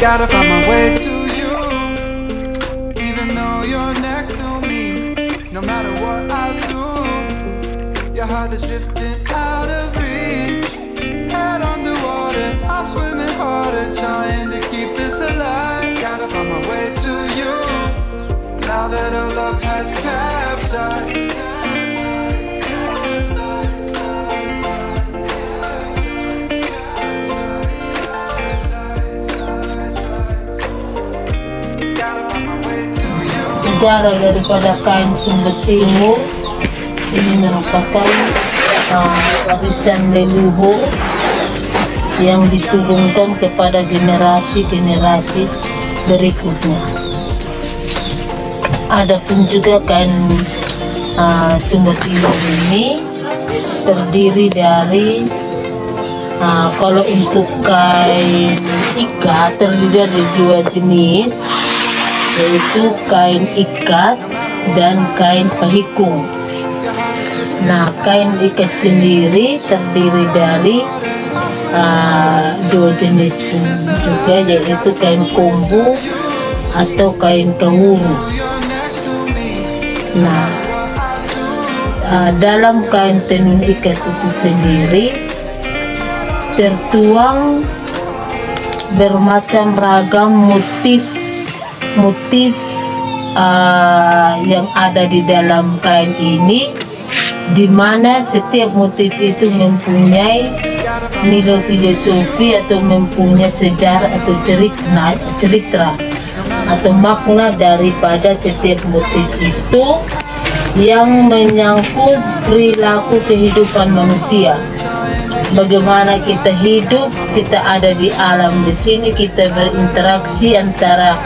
Gotta find my way to you, even though you're next to me. No matter what I do, your heart is drifting out of reach. Head on the water, I'm swimming harder, trying to keep this alive. Gotta find my way to you, now that our love has capsized. Sejarah daripada kain Sumba Timur ini merupakan warisan leluhur yang diturunkan kepada generasi-generasi berikutnya. Adapun juga kain Sumba Timur ini terdiri dari kalau untuk kain ikat terdiri dari dua jenis, yaitu kain ikat dan kain pahikung. Nah, kain ikat sendiri terdiri dari dua jenis pun juga, yaitu kain kombu atau kain kawuru. Nah, dalam kain tenun ikat itu sendiri tertuang bermacam ragam motif yang ada di dalam kain ini, di mana setiap motif itu mempunyai nilai filosofi atau mempunyai sejarah atau cerita atau makna daripada setiap motif itu yang menyangkut perilaku kehidupan manusia. Bagaimana kita hidup, kita ada di alam di sini, kita berinteraksi antara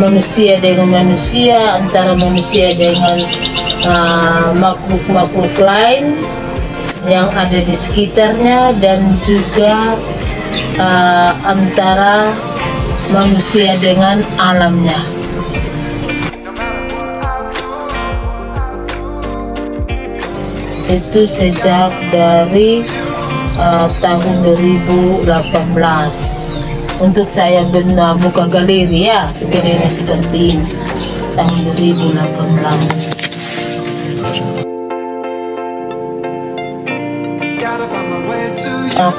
manusia dengan manusia, antara manusia dengan makhluk-makhluk lain yang ada di sekitarnya, dan juga antara manusia dengan alamnya. Itu sejak dari tahun 2018. Untuk saya buka galeri ya, galeri seperti ini tahun 2018.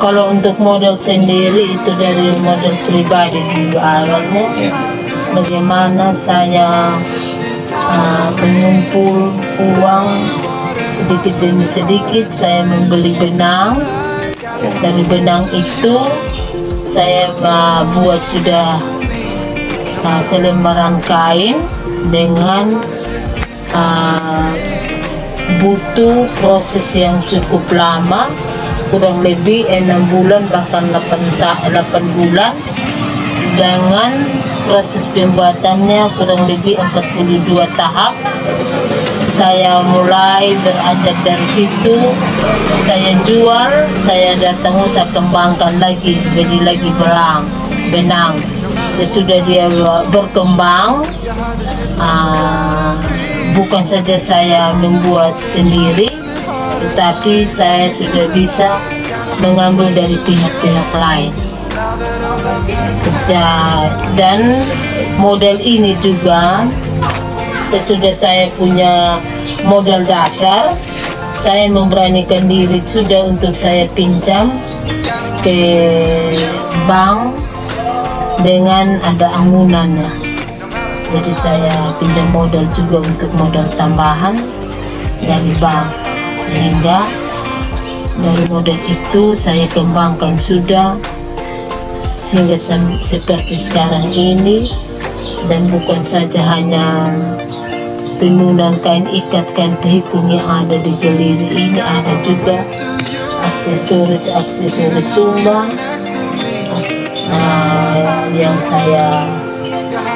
Kalau untuk model sendiri itu dari model pribadi dulu awalnya. Bagaimana saya mengumpul uang sedikit demi sedikit, saya membeli benang. Dari benang itu saya buat sudah selembaran kain dengan butuh proses yang cukup lama, kurang lebih 6 bulan bahkan 8 bulan, dengan proses pembuatannya kurang lebih 42 tahap. Saya mulai beranjak dari situ, saya jual, saya datang, saya kembangkan lagi, beli lagi benang. Sesudah dia berkembang, bukan saja saya membuat sendiri, tetapi saya sudah bisa mengambil dari pihak-pihak lain. Dan model ini juga sesudah saya punya modal dasar, saya memberanikan diri sudah untuk saya pinjam ke bank dengan ada anggunannya. Jadi saya pinjam modal juga untuk modal tambahan dari bank, sehingga dari modal itu saya kembangkan sudah sehingga seperti sekarang ini. Dan bukan saja hanya tenunan kain ikat, kain pahikung yang ada di galeri ini, ada juga aksesoris Sumba yang saya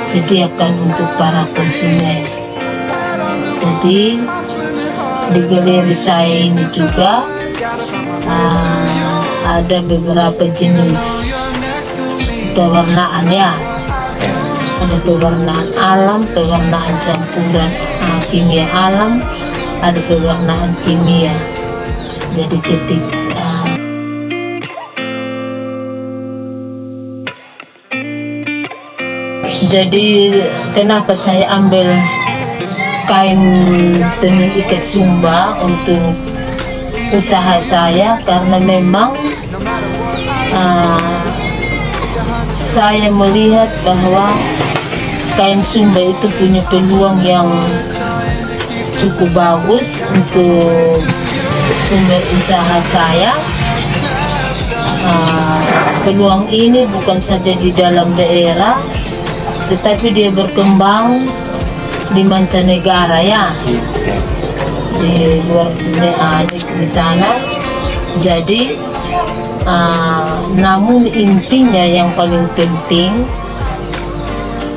sediakan untuk para konsumen. Jadi di galeri saya ini juga ada beberapa jenis pewarnaan ya. Ada pewarnaan alam, pewarnaan campuran kimia alam, ada pewarnaan kimia. Jadi Jadi kenapa saya ambil kain tenun ikat Sumba untuk usaha saya, karena memang saya melihat bahwa kain Sumba itu punya peluang yang cukup bagus untuk sumber usaha saya. Peluang ini bukan saja di dalam daerah, tetapi dia berkembang di mancanegara, ya, di luar dunia, di sana. Jadi namun intinya yang paling penting,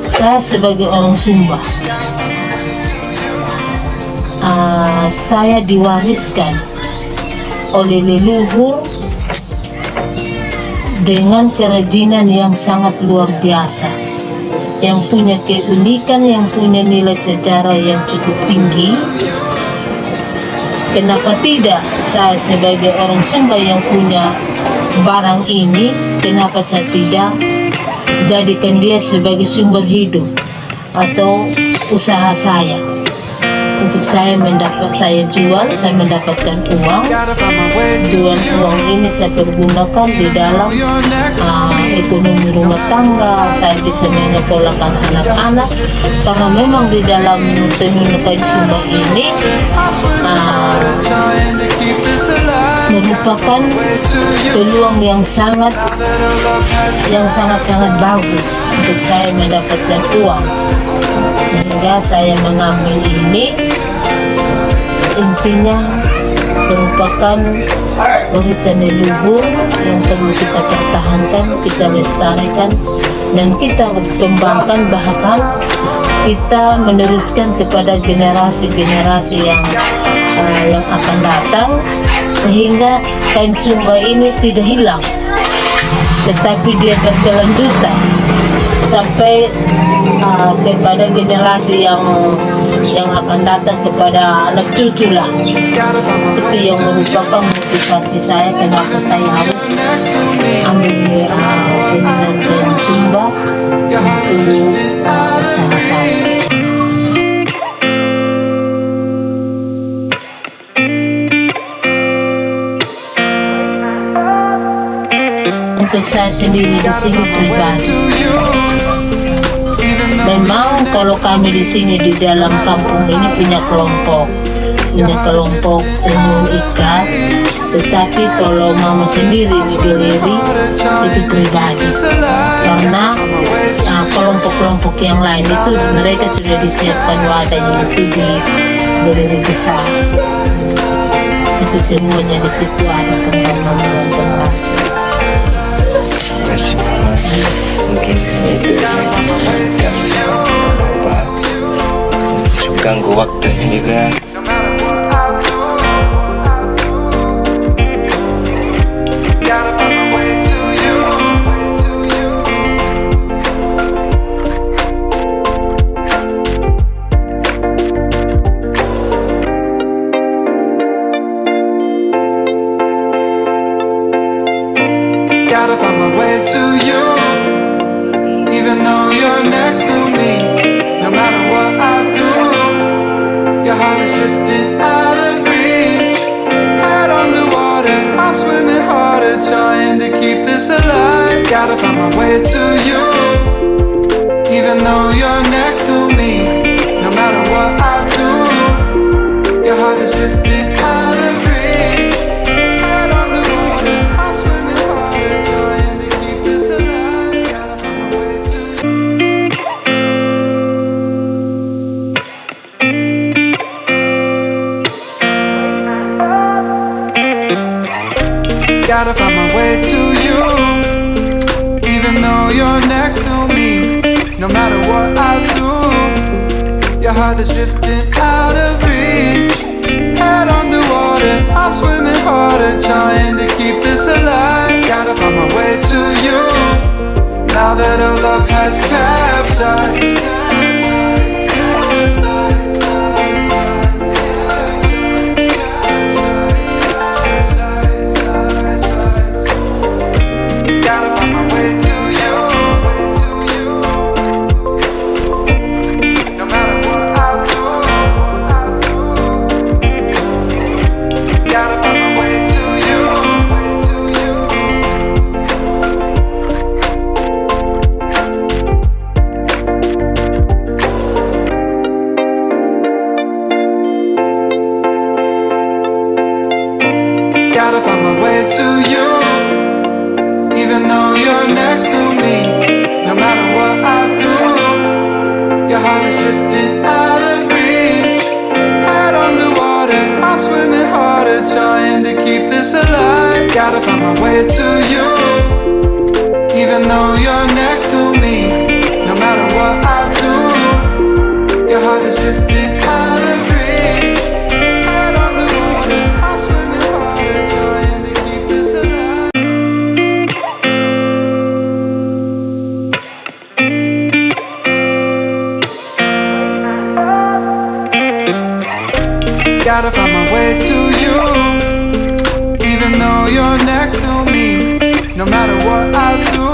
saya sebagai orang Sumba, saya diwariskan oleh leluhur dengan kerajinan yang sangat luar biasa, yang punya keunikan, yang punya nilai sejarah yang cukup tinggi. Kenapa tidak saya sebagai orang Sumba yang punya barang ini, kenapa saya tidak jadikan dia sebagai sumber hidup atau usaha saya? Untuk saya jual, saya mendapatkan uang. Uang ini saya pergunakan di dalam ekonomi rumah tangga. Saya bisa menyekolahkan anak-anak, karena memang di dalam tenun kain Sumba ini merupakan peluang yang sangat bagus untuk saya mendapatkan uang, sehingga saya mengambil ini. Intinya merupakan warisan leluhur yang perlu kita pertahankan, kita lestarikan, dan kita kembangkan, bahkan kita meneruskan kepada generasi-generasi yang akan datang, sehingga kain Sumba ini tidak hilang, tetapi dia berkelanjutan sampai kepada generasi yang akan datang, kepada anak cucu lah. Itu yang merupakan motivasi saya, kenapa saya harus ambil tenunan kain Sumba untuk usaha saya. Untuk saya sendiri di sini pribadi, memang kalau kami di sini di dalam kampung ini punya kelompok tenun ikat, tetapi kalau mama sendiri di galeri itu pribadi, karena kelompok-kelompok yang lain itu mereka sudah disiapkan wadahnya itu di galeri besar. Itu semuanya di situ ada kembang dan pengrajin. Mungkin itu ganggu waktunya juga. Gotta find my way to you, even though you're next to me. No matter what I do, your heart is drifting out of reach. Head on the water, I'm swimming harder, trying to keep this alive. Gotta find my way to you, even though you're next to me. No matter what I do, your heart is drifting out of reach. Gotta find my way to you, even though you're next to me. No matter what I do, your heart is drifting out of reach. Head on the water, I'm swimming harder, trying to keep this alive. Gotta find my way to you, now that our love has capsized. my way to you, even though you're next to me. No matter what I do, your heart is drifting out of reach. Head on the water, I'm swimming harder, trying to keep this alive. Gotta find my way to you, even though you're next to me. No matter what I do,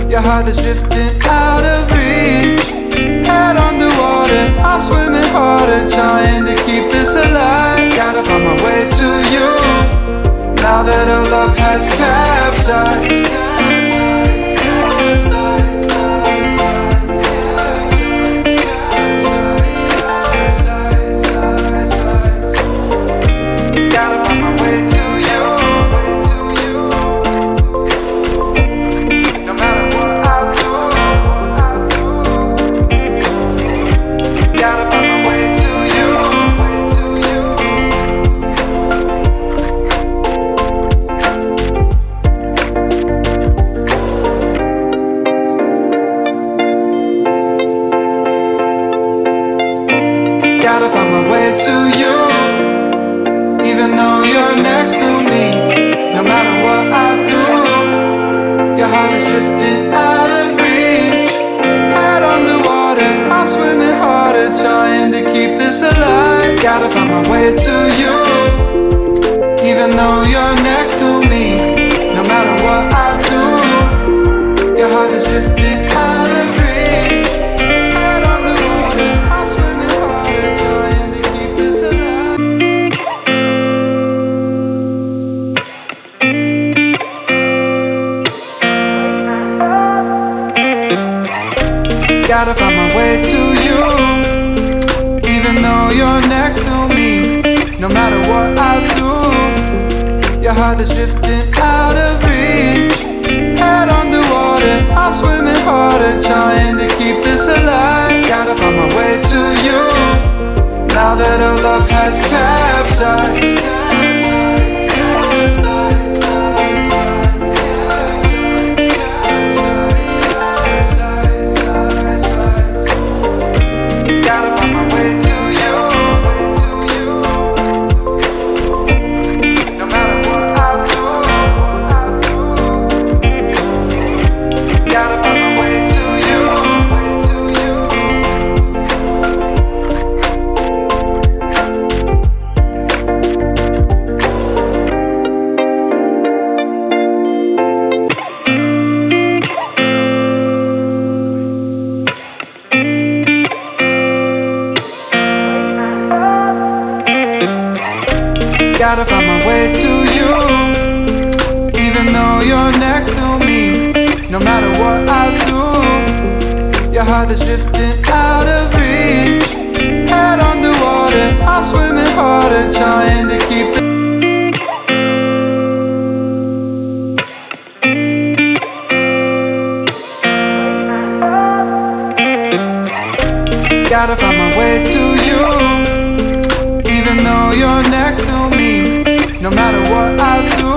your heart is drifting out of reach. Head on the water, I'm swimming harder, trying to keep this alive. Gotta find my way to you, now that our love has capsized. Gotta find my way to you, no matter what I do. Gotta find my way to you. Gotta find my way to you, even though you're next to me. No matter what I do, your heart is drifting out of reach. Head on the water, I'm swimming harder, trying to keep this alive. Gotta find my way to you, even though you're next to me. No matter what I do, your heart is drifting out of reach. Head on the water, I'm swimming harder, trying to keep this alive. Gotta find my way to you, even though you're next to me. No matter what I do, your heart is drifting out of reach. Head on the water, I'm swimming harder, trying to keep this alive. Gotta find my way to you, now that our love has capsized. Gotta find my way to you, no matter what I do. Gotta find my way to you. Gotta find my way to you, even though you're next to me. No matter what I do, your heart is drifting out of reach. Head on the water, I'm swimming harder, trying to keep it. Gotta find my way to you, even though you're next to me. No matter what I do,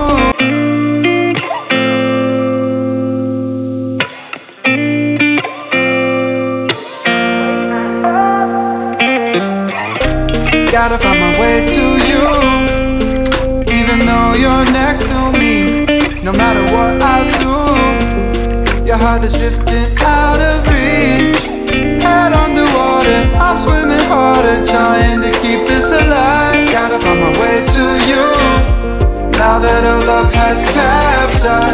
gotta find my way to you, even though you're next to me. No matter what I do, your heart is drifting out of reach. Head on the water, I'm swimming harder, trying to keep this alive. Gotta find my way to you, now that our love has capsized.